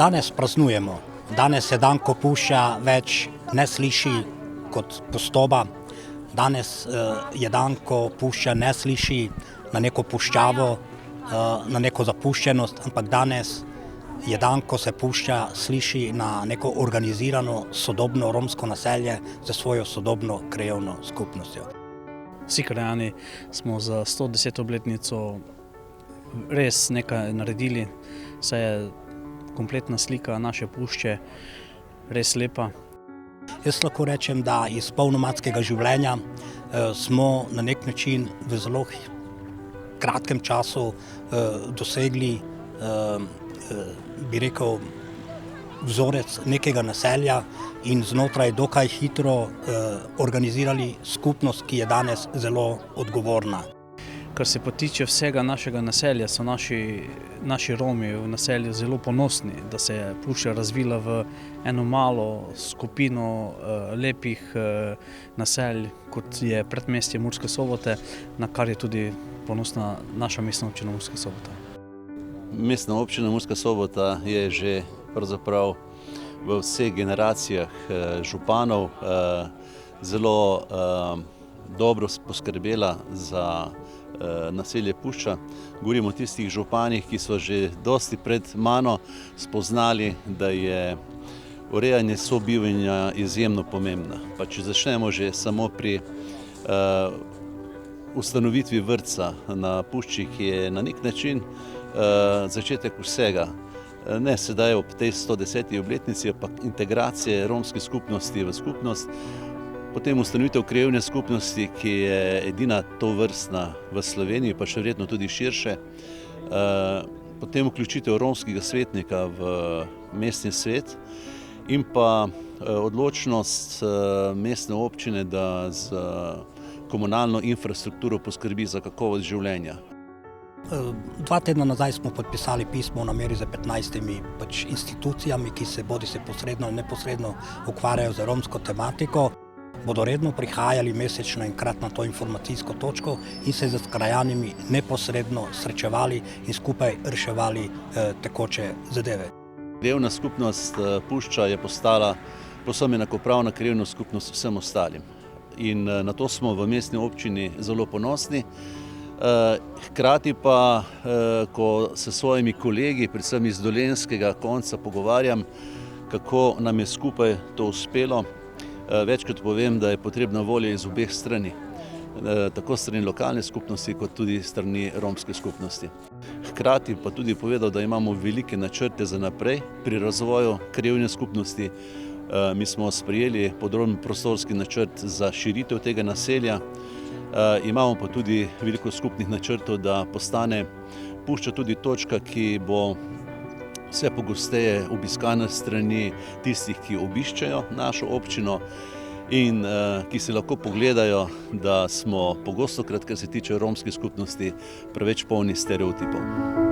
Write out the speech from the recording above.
Danes praznujemo. Danes je dan, ko pušča več ne sliši kot postoba. Danes je dan, ko pušča ne sliši na neko puščavo, na neko zapuščenost, ampak danes je dan, ko se pušča sliši na neko organizirano, sodobno romsko naselje za svojo sodobno krajevno skupnostjo. Vsi krajani smo za 110. obletnico res nekaj naredili, saj je kompletna slika naše pušče res lepa. Jaz lahko rečem, da iz polnomadskega življenja smo na nek način v zelo kratkem času dosegli, bi rekel, vzorec nekega naselja in znotraj dokaj hitro organizirali skupnost, ki je danes zelo odgovorna. Kar se pa tiče vsega našega naselja, so naši Romi v naselju zelo ponosni, da se je pušča razvila v eno malo skupino lepih naselj, kot je predmestje Murske Sobote, na kar je tudi ponosna naša mestna občina Murska Sobota. Mestna občina Murska Sobota je že pravzaprav v vseh generacijah županov zelo dobro poskrbela za naselje Pušča. Govorimo o tistih županih, ki so že dosti pred mano spoznali, da je urejanje sobivanja izjemno pomembno. Pa če začnemo že samo pri ustanovitvi vrtca na Pušči, ki je na nek način začetek vsega. Ne sedaj ob tej 110. obletnici, ampak integracije romske skupnosti v skupnost, potem ustanovitev krajevne skupnosti, ki je edina tovrstna v Sloveniji, pa še verjetno tudi širše, potem vključitev romskega svetnika v mestni svet in pa odločnost mestne občine, da z komunalno infrastrukturo poskrbi za kakovost življenja. 2 tedna nazaj smo podpisali pismo o nameri za 15 institucijami, ki se bodisi posredno ali neposredno ukvarjajo z romsko tematiko. Bodo redno prihajali mesečno enkrat na to informacijsko točko in se z krajanimi neposredno srečevali in skupaj reševali tekoče zadeve. Krajevna skupnost Pušča je postala povsem enakopravna krajevna skupnost vsem ostalim. In na to smo v mestni občini zelo ponosni. Hkrati pa, ko se s svojimi kolegi, predvsem iz dolenjskega konca, pogovarjam, kako nam je skupaj to uspelo, večkrat povem, da je potrebna volja iz obeh strani, tako strani lokalne skupnosti, kot tudi strani romske skupnosti. Hkrati pa tudi povedal, da imamo velike načrte za naprej pri razvoju krajevne skupnosti. Mi smo sprejeli podroben prostorski načrt za širitev tega naselja. Imamo pa tudi veliko skupnih načrtov, da postane Pušča tudi točka, ki bo vse pogosteje obiskana strani tistih, ki obiščejo našo občino in ki se lahko pogledajo, da smo pogostokrat, kar se tiče romske skupnosti, preveč polni stereotipov.